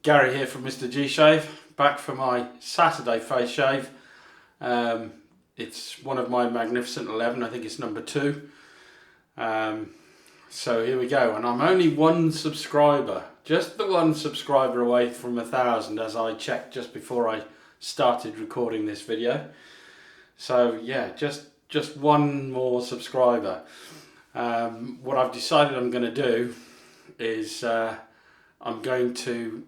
Gary here from MrG Shave, back for my Saturday face shave. It's one of my Magnificent 11, I think it's number 2. So here we go, and I'm only one subscriber, just the one subscriber away from 1,000, as I checked just before I started recording this video. So yeah, just one more subscriber. What I've decided I'm going to do is I'm going to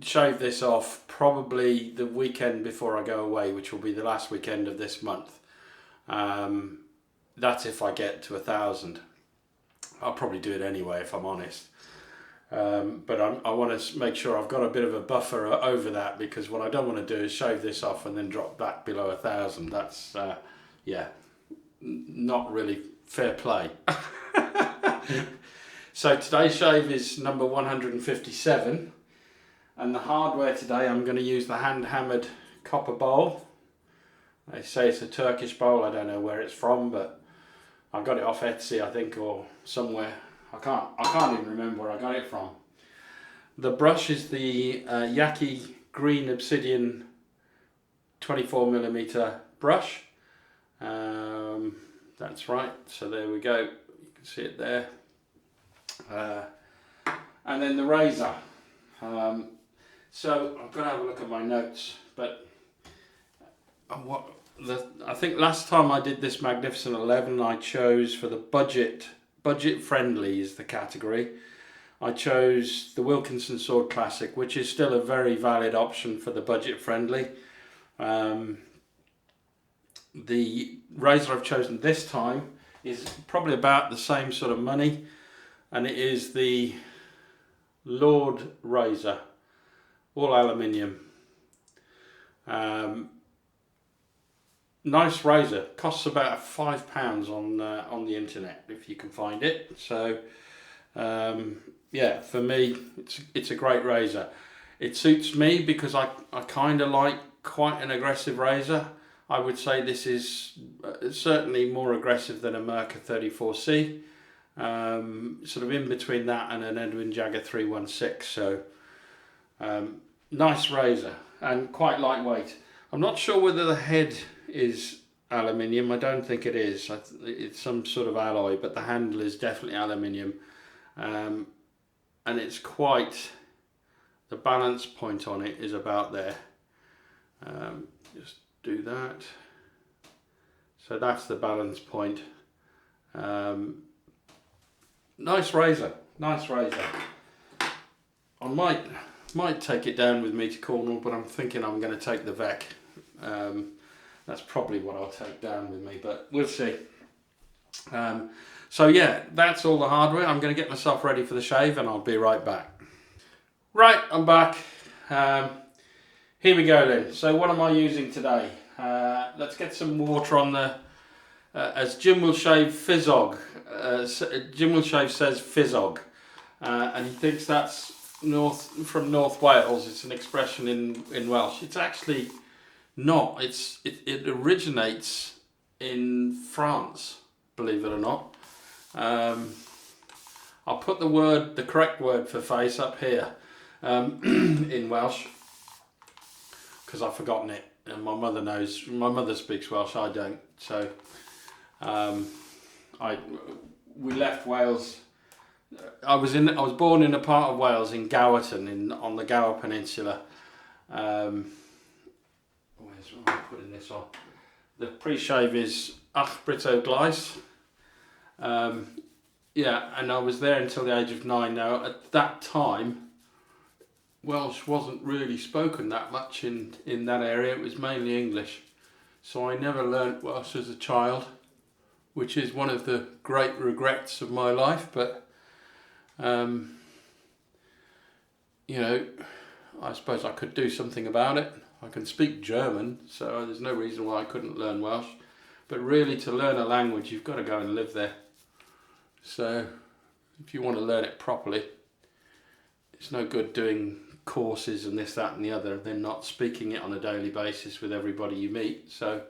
shave this off probably the weekend before I go away, which will be the last weekend of this month. That's if I get to 1,000. I'll probably do it anyway if I'm honest. But I want to make sure I've got a bit of a buffer over that, because what I don't want to do is shave this off and then drop back below 1,000. That's yeah, not really fair play. So today's shave is number 157, and the hardware today, I'm going to use the hand hammered copper bowl. They say it's a Turkish bowl. I don't know where it's from, but I got it off Etsy, I think, or somewhere. I can't even remember where I got it from. The brush is the Yaqi green Obsidian 24mm brush. That's right, so there we go, you can see it there. And then the razor. So I'm going to have a look at my notes, but I think last time I did this Magnificent 11, I chose for the budget friendly is the category. I chose the Wilkinson Sword Classic, which is still a very valid option for the budget friendly. The razor I've chosen this time is probably about the same sort of money, and it is the Lord razor, all aluminium. Nice razor, costs about £5 on the internet if you can find it. So yeah, for me it's a great razor. It suits me because I kind of like quite an aggressive razor. I would say this is certainly more aggressive than a Merca 34C, sort of in between that and an Edwin Jagger 316. So nice razor and quite lightweight. I'm not sure whether the head is aluminium. I don't think it is. It's some sort of alloy, but the handle is definitely aluminium, and it's quite, the balance point on it is about there. Just do that. So that's the balance point. Nice razor, nice razor. I might take it down with me to Cornwall, but I'm thinking I'm going to take the Vec. That's probably what I'll take down with me, but we'll see. So yeah, that's all the hardware. I'm going to get myself ready for the shave and I'll be right back. Right, I'm back. Here we go then. So what am I using today? Let's get some water on the, as Jim will shave Fizzog. Jim will shave says Fizzog, and he thinks that's from North Wales. It's an expression in Welsh. It's actually not. It originates in France, believe it or not. I'll put the correct word for face up here in Welsh, because I've forgotten it, and my mother knows. My mother speaks Welsh, I don't. So we left Wales. I was born in a part of Wales in Gowerton, on the Gower Peninsula. Where's I'm putting this on? The pre-shave is Ach Britto Glyce. Yeah, and I was there until the age of 9. Now, at that time, Welsh wasn't really spoken that much in that area. It was mainly English. So I never learnt Welsh as a child, which is one of the great regrets of my life. But, you know, I suppose I could do something about it. I can speak German, so there's no reason why I couldn't learn Welsh. But really, to learn a language, you've got to go and live there. So if you want to learn it properly, it's no good doing courses and this, that and the other, and then not speaking it on a daily basis with everybody you meet. So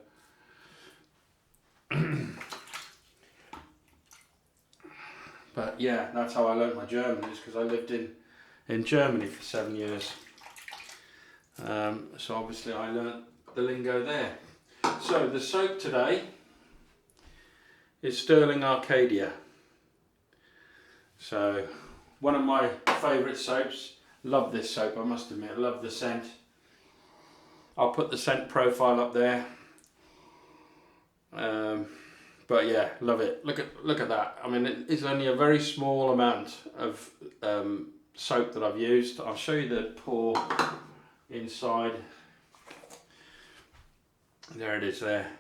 but yeah, that's how I learnt my German, is because I lived in in Germany for 7 years. So obviously I learnt the lingo there. So the soap today is Stirling Arkadia. So one of my favourite soaps. Love this soap, I must admit. I love the scent. I'll put the scent profile up there. But yeah, love it. Look at that. I mean, it's only a very small amount of soap that I've used. I'll show you the pour inside. There it is there.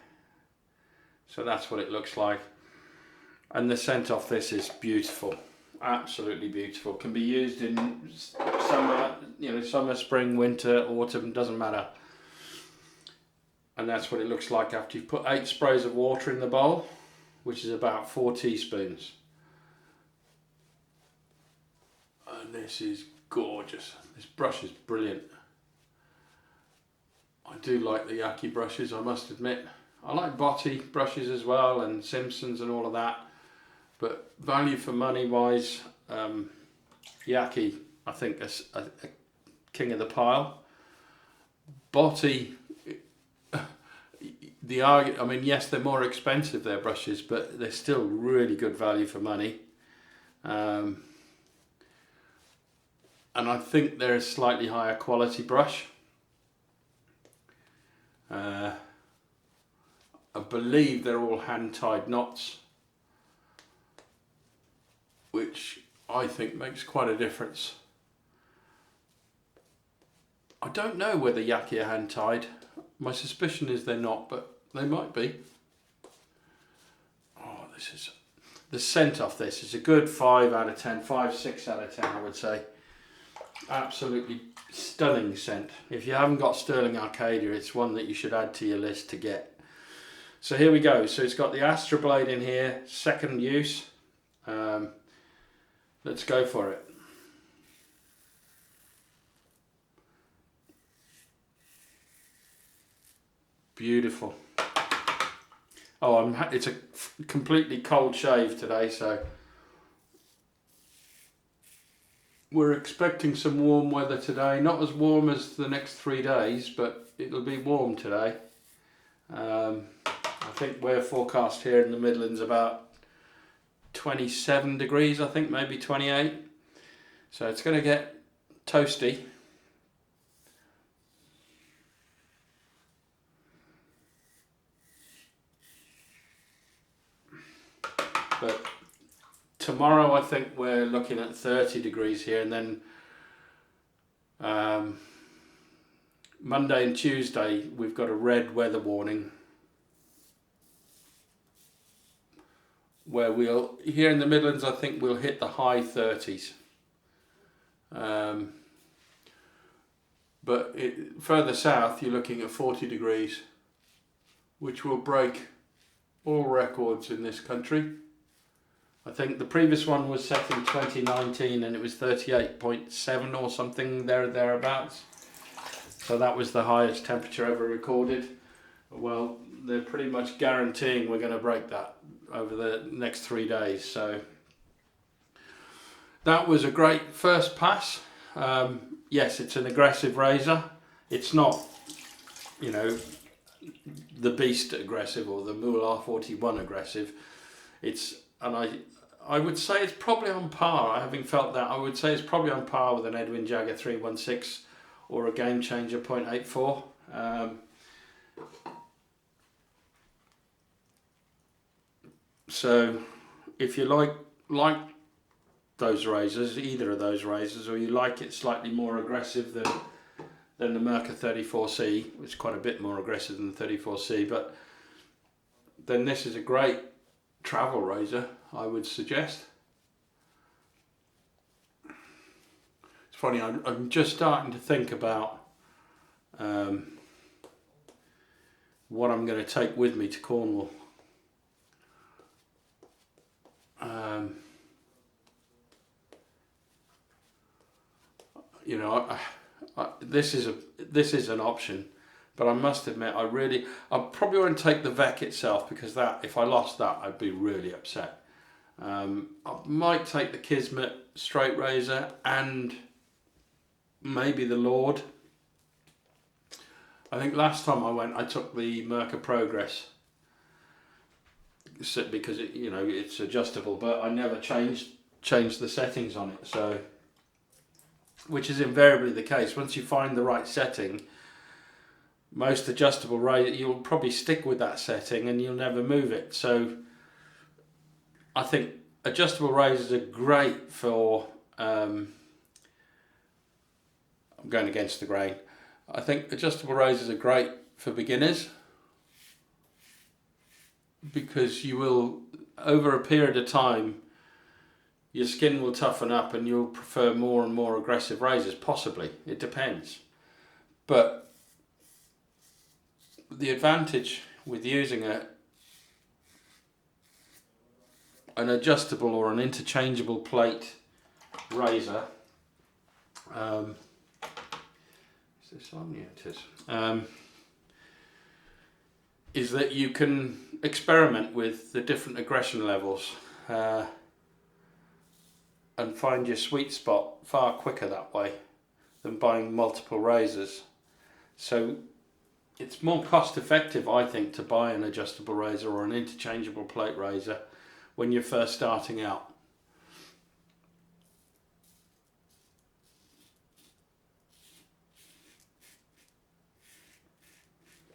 So that's what it looks like. And the scent off this is beautiful. Absolutely beautiful. Can be used in summer, summer, spring, winter, autumn, doesn't matter. And that's what it looks like after you've put 8 sprays of water in the bowl, which is about 4 teaspoons. And this is gorgeous. This brush is brilliant. I do like the Yaqi brushes, I must admit. I like Botti brushes as well, and Simpsons and all of that. But value for money wise, Yaqi, I think, is a king of the pile. Botti, I mean, yes, they're more expensive, their brushes, but they're still really good value for money. And I think they're a slightly higher quality brush. I believe they're all hand-tied knots, which I think makes quite a difference. I don't know whether Yaqi are hand-tied. My suspicion is they're not, but they might be. Oh, this is... The scent off this is a good 5 out of 10, 5, 6 out of 10 I would say. Absolutely stunning scent. If you haven't got Stirling Arkadia, it's one that you should add to your list to get. So here we go. So it's got the Astra blade in here, second use. Let's go for it. Beautiful. Oh, it's a completely cold shave today, so we're expecting some warm weather today. Not as warm as the next 3 days, but it'll be warm today. I think we're forecast here in the Midlands about 27 degrees, I think, maybe 28. So it's going to get toasty. But tomorrow I think we're looking at 30 degrees here, and then Monday and Tuesday we've got a red weather warning where we'll, here in the Midlands, I think we'll hit the high 30s. But further south you're looking at 40 degrees, which will break all records in this country. I think the previous one was set in 2019 and it was 38.7 or something thereabouts. So that was the highest temperature ever recorded. Well, they're pretty much guaranteeing we're going to break that over the next 3 days. So that was a great first pass. Yes, it's an aggressive razor. It's not, the Beast aggressive or the Mool R41 aggressive. And I would say it's probably on par. Having felt that, I would say it's probably on par with an Edwin Jagger 316 or a Gamechanger 0.84. So if you like those razors, either of those razors, or you like it slightly more aggressive than the Merca 34C, which is quite a bit more aggressive than the 34C, but then this is a great travel razor, I would suggest. It's funny, I'm just starting to think about what I'm going to take with me to Cornwall. This is an option, but I must admit I probably won't take the Vec itself, because if I lost that I'd be really upset. I might take the Kismet straight razor and maybe the Lord. I think last time I went, I took the Merca Progress because it, you know, it's adjustable, but I never changed the settings on it. So, which is invariably the case. Once you find the right setting, most adjustable razors, you'll probably stick with that setting and you'll never move it. So, I think adjustable razors are great for. I'm going against the grain. I think adjustable razors are great for beginners because you will, over a period of time, your skin will toughen up and you'll prefer more and more aggressive razors, possibly. It depends. But the advantage with using an adjustable or an interchangeable plate razor, is this on? Yeah, it is. Is that you can experiment with the different aggression levels and find your sweet spot far quicker that way than buying multiple razors. So it's more cost effective, I think, to buy an adjustable razor or an interchangeable plate razor when you're first starting out.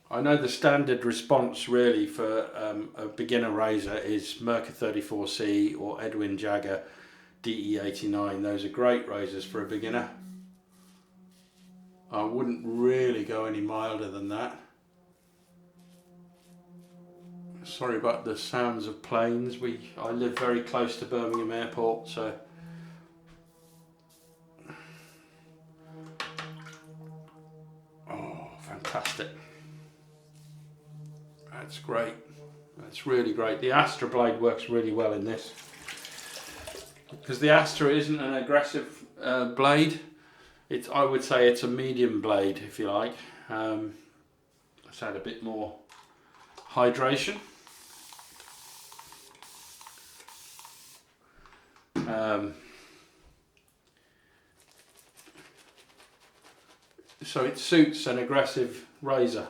I know the standard response really for a beginner razor is Merca 34C or Edwin Jagger DE89. Those are great razors for a beginner. I wouldn't really go any milder than that. Sorry about the sounds of planes. I live very close to Birmingham Airport, so oh, fantastic. That's great. That's really great. The Astra blade works really well in this because the Astra isn't an aggressive blade. I would say it's a medium blade, if you like. Let's add a bit more hydration. So it suits an aggressive razor,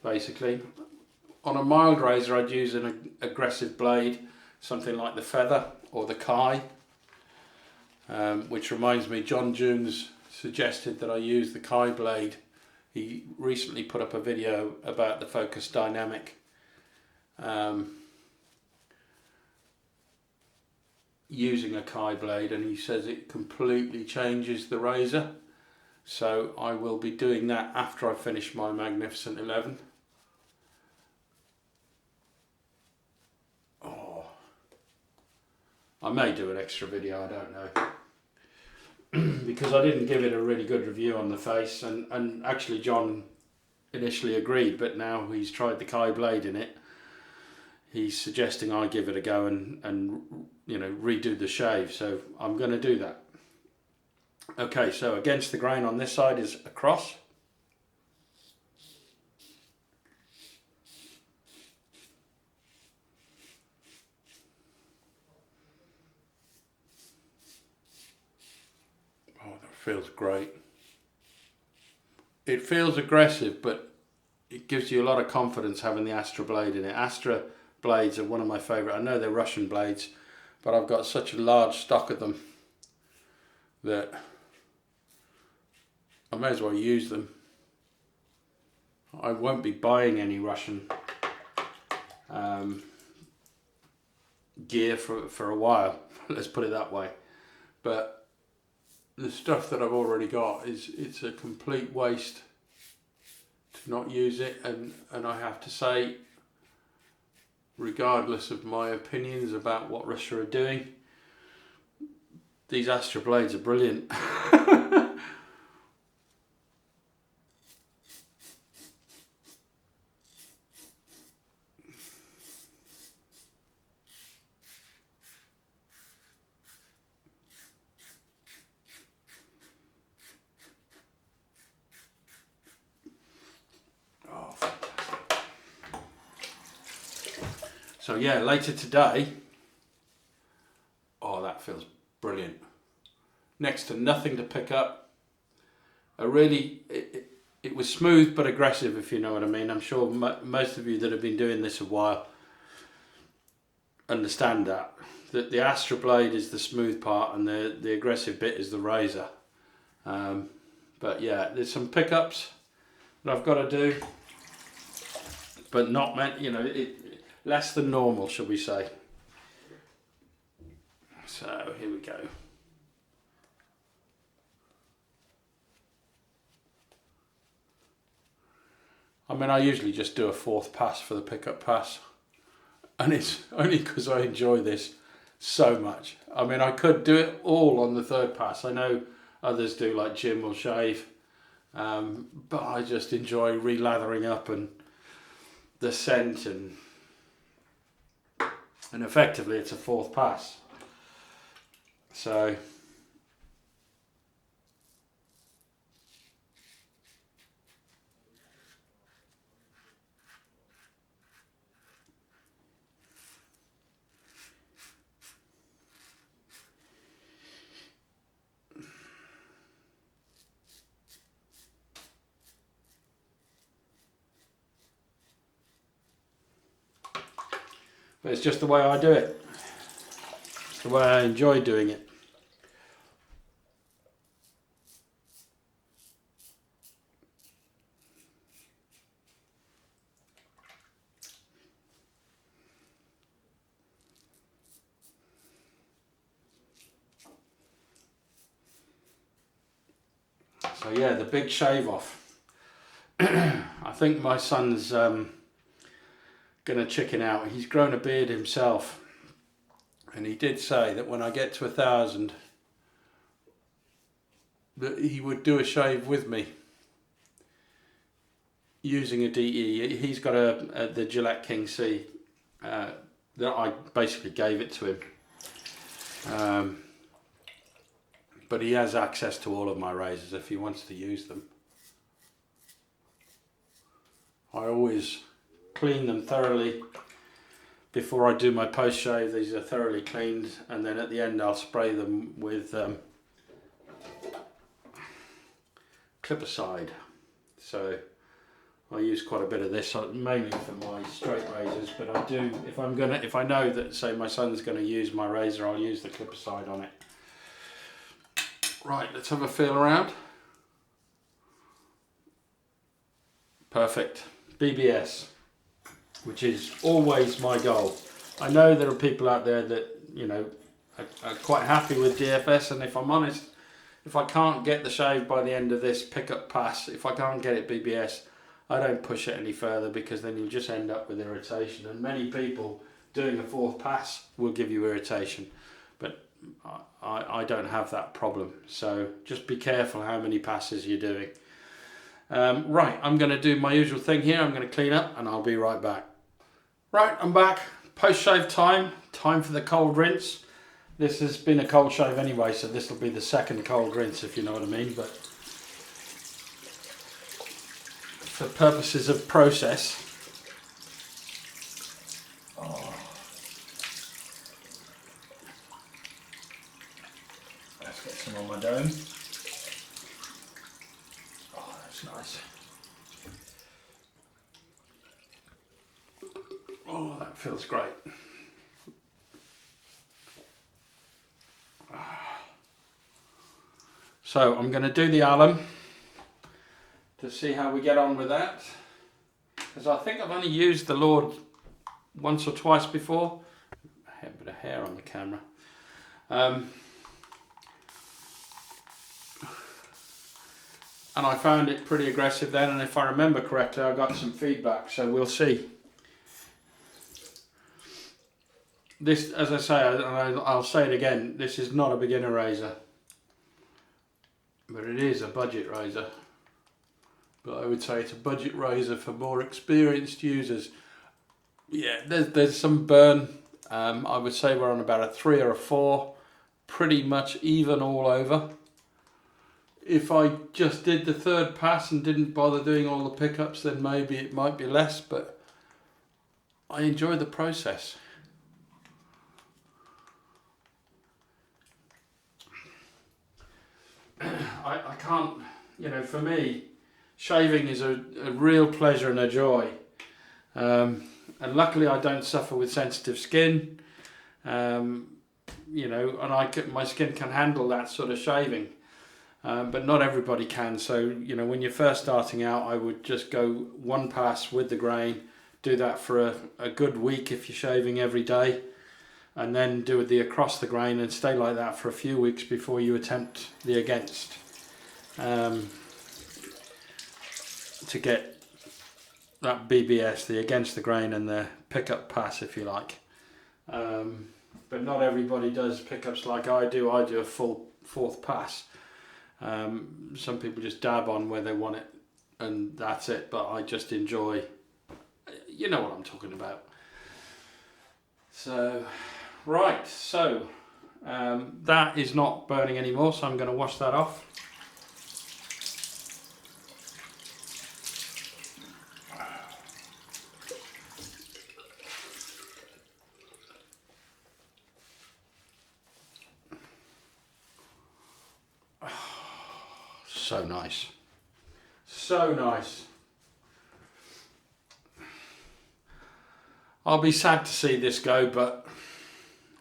basically. On a mild razor, I'd use an aggressive blade, something like the Feather or the Kai, which reminds me, John Jones suggested that I use the Kai blade. He recently put up a video about the Focus Dynamic using a Kai blade, and he says it completely changes the razor. So I will be doing that after I finish my Magnificent 11. Oh, I may do an extra video, I don't know. Because I didn't give it a really good review on the face, and actually John initially agreed, but now he's tried the Kai blade in it. He's suggesting I give it a go and you know, redo the shave, so I'm going to do that. Okay, so against the grain on this side is across. Oh, that feels great. It feels aggressive, but it gives you a lot of confidence having the Astra blade in it. Astra blades are one of my favourite. I know they're Russian blades, but I've got such a large stock of them that I may as well use them. I won't be buying any Russian gear for a while, let's put it that way. But the stuff that I've already got, it's a complete waste to not use it, and I have to say, regardless of my opinions about what Russia are doing, these Astra blades are brilliant. So yeah, later today, oh, that feels brilliant. Next to nothing to pick up. it was smooth but aggressive, if you know what I mean. I'm sure most of you that have been doing this a while understand that the Astra blade is the smooth part and the aggressive bit is the razor. But yeah, there's some pickups that I've got to do, but not meant, you know, less than normal, shall we say. So here we go. I mean, I usually just do a 4th pass for the pickup pass, and it's only because I enjoy this so much. I mean, I could do it all on the 3rd pass. I know others do, like Jim will shave, but I just enjoy relathering up and the scent, and effectively it's a 4th pass. So but it's just the way I do it. It's the way I enjoy doing it. So yeah, the big shave off. I think my son's gonna chicken out. He's grown a beard himself, and he did say that when I get to 1,000 that he would do a shave with me using a DE. He's got the Gillette King C that I basically gave it to him, but he has access to all of my razors if he wants to use them. I always clean them thoroughly before I do my post shave. These are thoroughly cleaned, and then at the end I'll spray them with Clipicide. So I use quite a bit of this, mainly for my straight razors, but I do, if I know that, say, my son's going to use my razor, I'll use the Clipicide on it. Right, let's have a feel around. Perfect. BBS, which is always my goal. I know there are people out there that, you know, are quite happy with DFS, and if I'm honest, if I can't get the shave by the end of this pickup pass, if I can't get it BBS, I don't push it any further, because then you'll just end up with irritation. And many people doing a 4th pass will give you irritation, but I don't have that problem. So just be careful how many passes you're doing. Right, I'm going to do my usual thing here. I'm going to clean up and I'll be right back. Right, I'm back. Post shave time for the cold rinse. This has been a cold shave anyway, so this will be the 2nd cold rinse, if you know what I mean. But for purposes of process, let's get some on my dome. Oh, that's nice. Oh, that feels great. So I'm going to do the alum to see how we get on with that, because I think I've only used the Lord once or twice before. I have a bit of hair on the camera. And I found it pretty aggressive then, and if I remember correctly, I got some feedback, so we'll see. This, as I say, I'll say it again, this is not a beginner razor, but it is a budget razor. But I would say it's a budget razor for more experienced users. Yeah, there's some burn. I would say we're on about a 3 or a 4, pretty much even all over. If I just did the 3rd pass and didn't bother doing all the pickups, then maybe it might be less, but I enjoy the process. I can't, you know, for me, shaving is a real pleasure and a joy. And luckily I don't suffer with sensitive skin, you know, and my skin can handle that sort of shaving. But not everybody can, so you know, when you're first starting out, I would just go one pass with the grain, do that for a good week if you're shaving every day, and then do the across the grain and stay like that for a few weeks before you attempt the against, to get that BBS, the against the grain, and the pickup pass, if you like. But not everybody does pickups like I do. I do a full fourth pass. Some people just dab on where they want it and that's it, but I just enjoy, you know what I'm talking about. So, right, so that is not burning anymore, so I'm going to wash that off. So nice. So nice. I'll be sad to see this go, but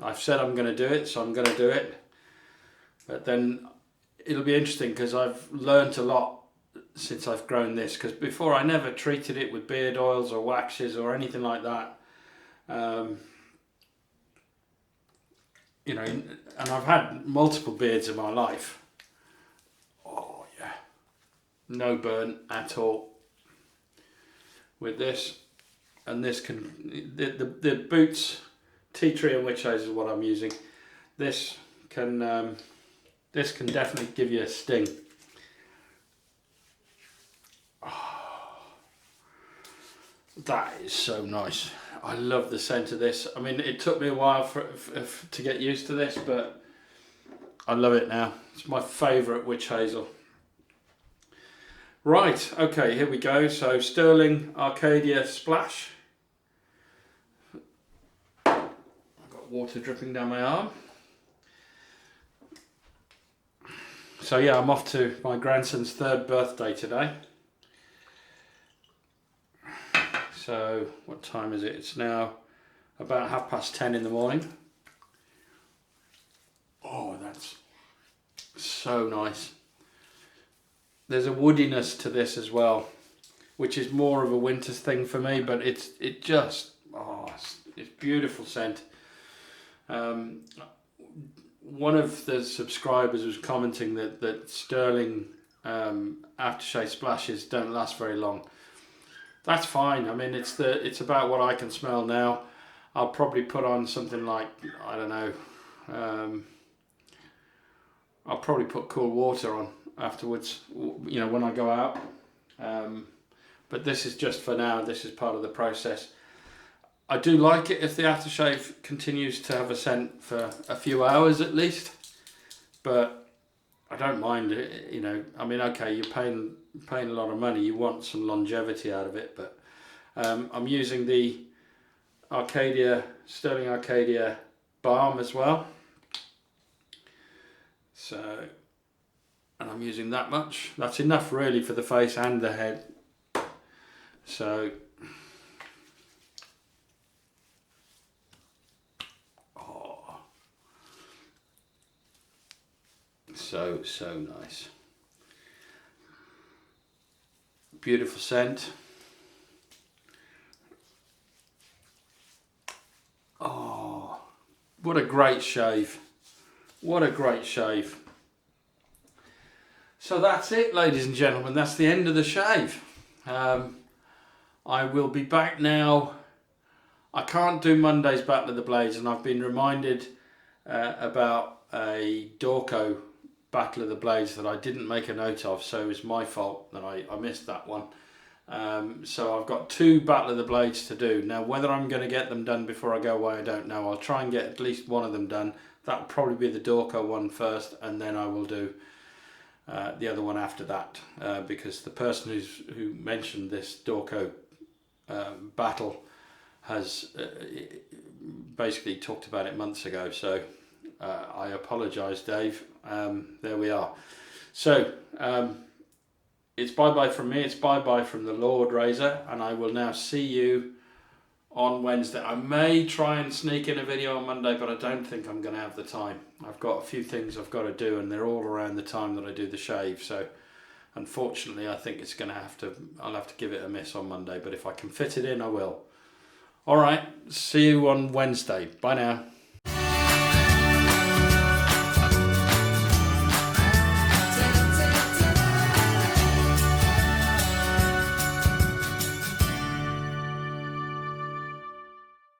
I've said I'm going to do it, so I'm going to do it. But then it'll be interesting because I've learnt a lot since I've grown this, because before I never treated it with beard oils or waxes or anything like that. You know, and I've had multiple beards in my life. No burn at all with this, and this can the Boots tea tree and witch hazel is what I'm using. This can definitely give you a sting. Oh, that is so nice. I love the scent of this. I mean, it took me a while to get used to this, but I love it now. It's my favourite witch hazel. Right, okay, here we go. So Stirling Arkadia splash. I've got water dripping down my arm. So yeah, I'm off to my grandson's 3rd birthday today. So what time is it? It's now about 10:30 in the morning. Oh, that's so nice. There's a woodiness to this as well, which is more of a winter thing for me, but it's beautiful scent. One of the subscribers was commenting that Stirling aftershave splashes don't last very long. That's fine. I mean, it's about what I can smell now. I'll probably put on something like, I don't know, I'll probably put cool water on afterwards, you know, when I go out. But this is just for now. This is part of the process. I do like it if the aftershave continues to have a scent for a few hours at least, but I don't mind it, you know. I mean, okay, you're paying a lot of money, you want some longevity out of it, but I'm using the Stirling Arkadia balm as well. So, and I'm using that much. That's enough really for the face and the head. So, so nice. Beautiful scent. Oh, what a great shave. What a great shave. So that's it, ladies and gentlemen. That's the end of the shave. I will be back now. I can't do Monday's Battle of the Blades, and I've been reminded about a Dorco Battle of the Blades that I didn't make a note of, so it's my fault that I missed that one. So I've got 2 Battle of the Blades to do. Now, whether I'm going to get them done before I go away, I don't know. I'll try and get at least one of them done. That'll probably be the Dorco one first, and then I will do the other one after that, because the person who mentioned this Dorco battle has basically talked about it months ago, so I apologise, Dave. There we are. So it's bye-bye from me, it's bye-bye from the Lord Razor, and I will now see you on Wednesday. I may try and sneak in a video on Monday, but I don't think I'm going to have the time. I've got a few things I've got to do, and they're all around the time that I do the shave, so unfortunately I think it's going to I'll have to give it a miss on Monday, but if I can fit it in, I will. Alright, see you on Wednesday. Bye now.